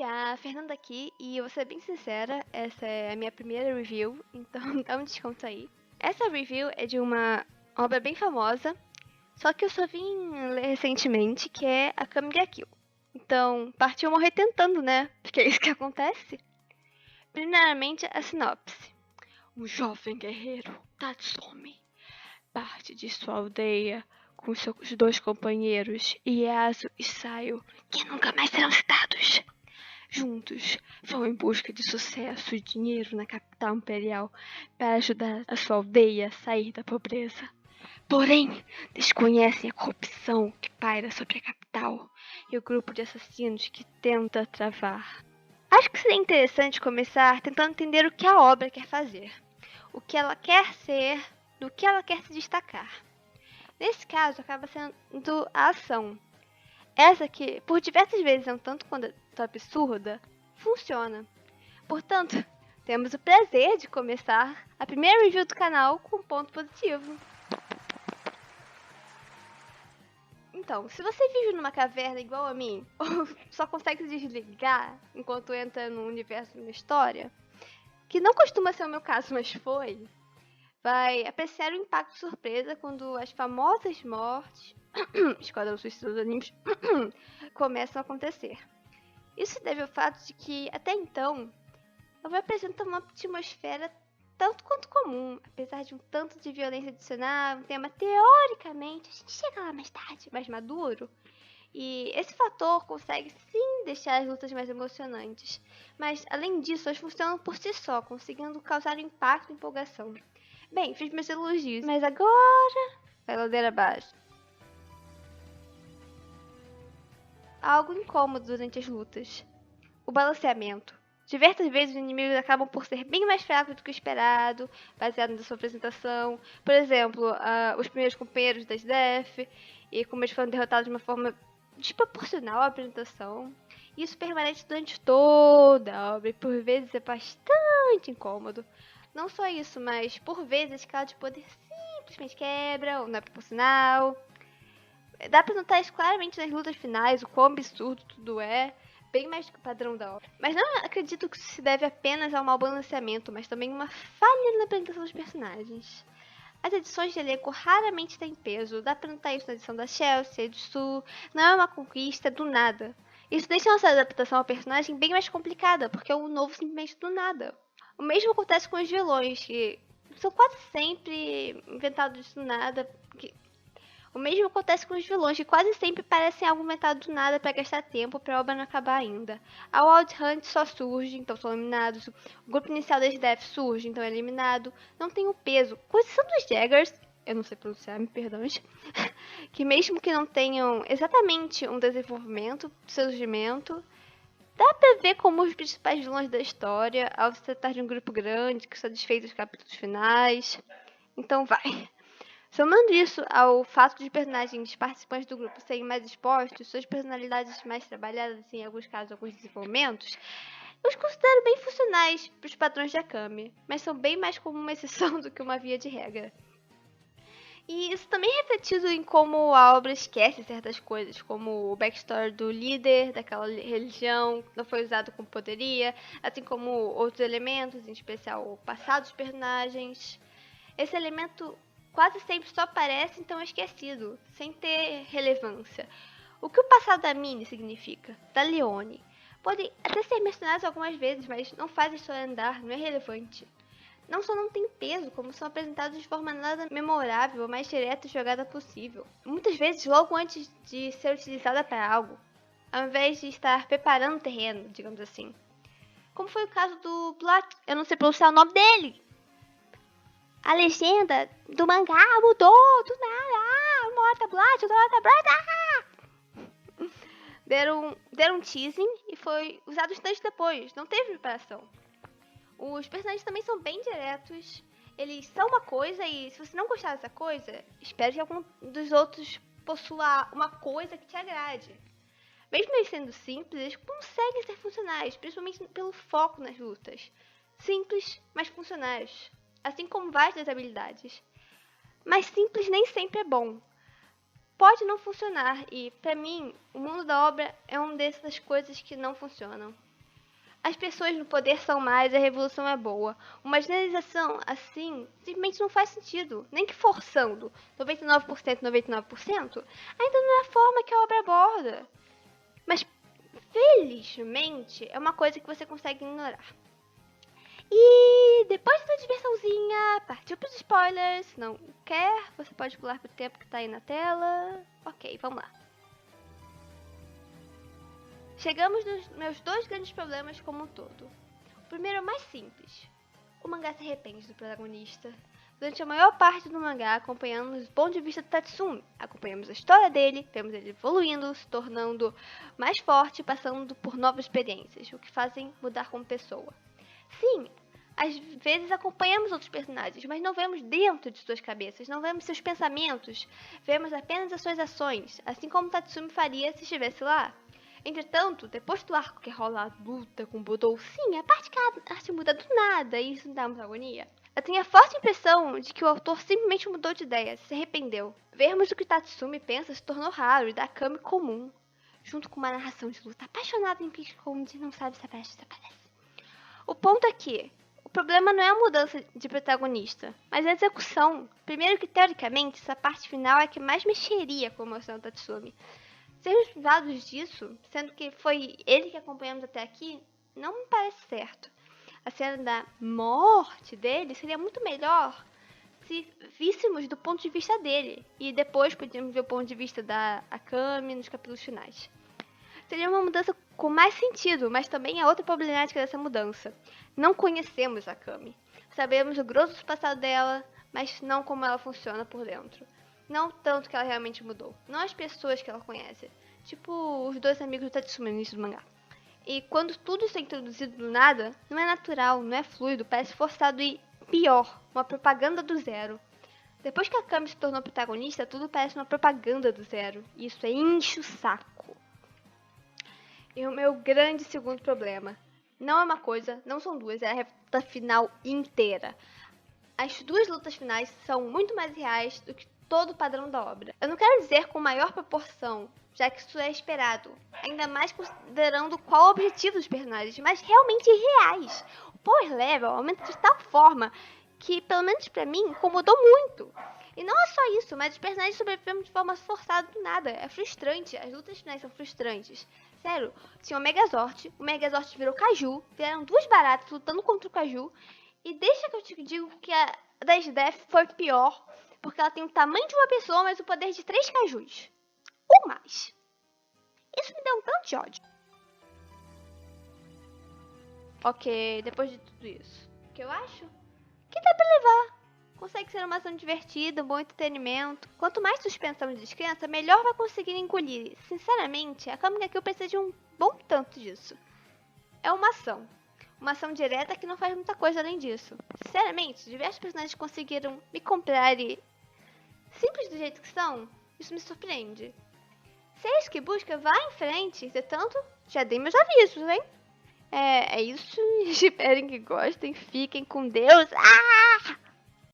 Oi, a Fernanda aqui, e eu vou ser bem sincera, essa é a minha primeira review, então dá um desconto aí. Essa review é de uma obra bem famosa, só que eu só vim ler recentemente, que é A Kami ga Kill. Então, partiu morrer tentando, né? Porque é isso que acontece. Primeiramente, a sinopse. Um jovem guerreiro, Tatsumi, parte de sua aldeia com seus dois companheiros, Ieyasu e Sayo, que nunca mais serão citados. Juntos, vão em busca de sucesso e dinheiro na capital imperial para ajudar a sua aldeia a sair da pobreza. Porém, desconhecem a corrupção que paira sobre a capital e o grupo de assassinos que tenta travar. Acho que seria interessante começar tentando entender o que a obra quer fazer, o que ela quer ser, do que ela quer se destacar. Nesse caso, acaba sendo a ação. Essa que, por diversas vezes é um tanto quanto absurda, funciona. Portanto, temos o prazer de começar a primeira review do canal com um ponto positivo. Então, se você vive numa caverna igual a mim, ou só consegue se desligar enquanto entra no universo de uma história, que não costuma ser o meu caso, mas foi, vai apreciar o impacto surpresa quando as famosas mortes, Esquadrão Suicida dos animes, começam a acontecer. Isso deve ao fato de que, até então, a obra apresenta uma atmosfera tanto quanto comum, apesar de um tanto de violência adicional, um tema teoricamente, a gente chega lá mais tarde, mais maduro, e esse fator consegue sim deixar as lutas mais emocionantes, mas além disso, elas funcionam por si só, conseguindo causar impacto e empolgação. Bem, fiz meus elogios, mas agora vai ladeira abaixo. Algo incômodo durante as lutas. O balanceamento. Diversas vezes os inimigos acabam por ser bem mais fracos do que o esperado, baseado na sua apresentação. Por exemplo, os primeiros companheiros das Death, e como eles foram derrotados de uma forma desproporcional à apresentação. Isso permanece durante toda a obra e por vezes é bastante incômodo. Não só isso, mas por vezes a escala de poder simplesmente quebra ou não é proporcional. Dá pra notar isso claramente nas lutas finais, o quão absurdo tudo é, bem mais do que o padrão da obra. Mas não acredito que isso se deve apenas ao mau balanceamento, mas também uma falha na apresentação dos personagens. As edições de elenco raramente têm peso, dá pra notar isso na edição da Chelsea e do Sul, não é uma conquista do nada. Isso deixa nossa adaptação ao personagem bem mais complicada, porque é um novo simplesmente do nada. O mesmo acontece com os vilões, que são quase sempre inventados do nada. O mesmo acontece com os vilões, que quase sempre parecem algo inventado do nada para gastar tempo para a obra não acabar ainda. A Wild Hunt só surge, então são eliminados. O grupo inicial das Death surge, então é eliminado. Não tem o peso. Com exceção dos Jaggers, eu não sei pronunciar, me perdões, que mesmo que não tenham exatamente um desenvolvimento, surgimento, dá pra ver como os principais vilões da história, ao se tratar de um grupo grande que só desfez os capítulos finais. Então vai. Somando isso ao fato de personagens participantes do grupo serem mais expostos, suas personalidades mais trabalhadas e, em alguns casos, alguns desenvolvimentos, eu os considero bem funcionais para os padrões de Akame, mas são bem mais como uma exceção do que uma via de regra. E isso também é refletido em como a obra esquece certas coisas, como o backstory do líder daquela religião não foi usado como poderia, assim como outros elementos, em especial o passado dos personagens. Esse elemento quase sempre só aparece, então é esquecido, sem ter relevância. O que o passado da Minnie significa? Da Leone? Pode até ser mencionado algumas vezes, mas não faz a história andar, não é relevante. Não só não tem peso, como são apresentados de forma nada memorável, mais direta e jogada possível. Muitas vezes logo antes de ser utilizada para algo, ao invés de estar preparando o terreno, digamos assim. Como foi o caso do Blood, eu não sei pronunciar o nome dele! A legenda do mangá mudou do nada. Mota Blood, Mota Blood. Deram um teasing e foi usado instantes depois. Não teve preparação. Os personagens também são bem diretos. Eles são uma coisa e se você não gostar dessa coisa, espere que algum dos outros possua uma coisa que te agrade. Mesmo eles sendo simples, eles conseguem ser funcionais, principalmente pelo foco nas lutas. Simples, mas funcionais. Assim como várias das habilidades. Mas simples nem sempre é bom. Pode não funcionar e, pra mim, o mundo da obra é uma dessas coisas que não funcionam. As pessoas no poder são mais, a revolução é boa. Uma generalização assim simplesmente não faz sentido. Nem que forçando 99%, 99%, ainda não é a forma que a obra aborda. Mas, felizmente, é uma coisa que você consegue ignorar. E depois da diversãozinha, partiu pros spoilers. Se não quer, você pode pular pro tempo que tá aí na tela. Ok, vamos lá. Chegamos nos meus 2 grandes problemas como um todo. O primeiro é o mais simples. O mangá se arrepende do protagonista. Durante a maior parte do mangá, acompanhamos o ponto de vista do Tatsumi. Acompanhamos a história dele, vemos ele evoluindo, se tornando mais forte, passando por novas experiências, o que fazem mudar como pessoa. Sim, às vezes acompanhamos outros personagens, mas não vemos dentro de suas cabeças, não vemos seus pensamentos, vemos apenas as suas ações, assim como Tatsumi faria se estivesse lá. Entretanto, depois do arco que rola a luta com Budou, sim, a parte que a arte muda do nada e isso me dá muita agonia. Eu tenho a forte impressão de que o autor simplesmente mudou de ideia, se arrependeu. Vermos o que Tatsumi pensa se tornou raro e da Kami comum, junto com uma narração de luta apaixonada em Piccondi não sabe se aparece ou desaparece. O ponto é que o problema não é a mudança de protagonista, mas a execução. Primeiro que, teoricamente, essa parte final é a que mais mexeria com a emoção do Tatsumi. Sermos privados disso, sendo que foi ele que acompanhamos até aqui, não me parece certo. A cena da morte dele seria muito melhor se víssemos do ponto de vista dele. E depois podíamos ver o ponto de vista da Akame nos capítulos finais. Seria uma mudança com mais sentido, mas também há outra problemática dessa mudança. Não conhecemos a Akame. Sabemos o grosso do passado dela, mas não como ela funciona por dentro. Não tanto que ela realmente mudou. Não as pessoas que ela conhece. Tipo os 2 amigos do Tatsumi no início do mangá. E quando tudo isso é introduzido do nada, não é natural, não é fluido, parece forçado e pior, uma propaganda do zero. Depois que a Kami se tornou protagonista, tudo parece uma propaganda do zero. E isso enche o saco. E o meu grande segundo problema. Não é uma coisa, não são 2, é a reta final inteira. As 2 lutas finais são muito mais reais do que todo o padrão da obra. Eu não quero dizer com maior proporção, já que isso é esperado, ainda mais considerando qual é o objetivo dos personagens, mas realmente reais. O power level aumenta de tal forma que, pelo menos pra mim, incomodou muito. E não é só isso, mas os personagens sobrevivem de forma forçada do nada. É frustrante, as lutas finais são frustrantes. Sério, tinha o Megazord virou Kaiju, vieram 2 baratas lutando contra o Kaiju, e deixa que eu te digo que a das Death foi pior, porque ela tem o tamanho de uma pessoa, mas o poder de 3 Kajus. Ou mais. Isso me deu um tanto de ódio. Ok, depois de tudo isso, o que eu acho? Que dá pra levar. Consegue ser uma ação divertida, um bom entretenimento. Quanto mais suspensão de descrença, melhor vai conseguir engolir. Sinceramente, a Kamui Kill precisa de um bom tanto disso. É uma ação. Uma ação direta que não faz muita coisa além disso. Sinceramente, diversos personagens conseguiram me comprar e... simples do jeito que são, isso me surpreende. Se é isso que busca, vá em frente. Entretanto, já dei meus avisos, hein? É isso. Esperem que gostem. Fiquem com Deus. Ah!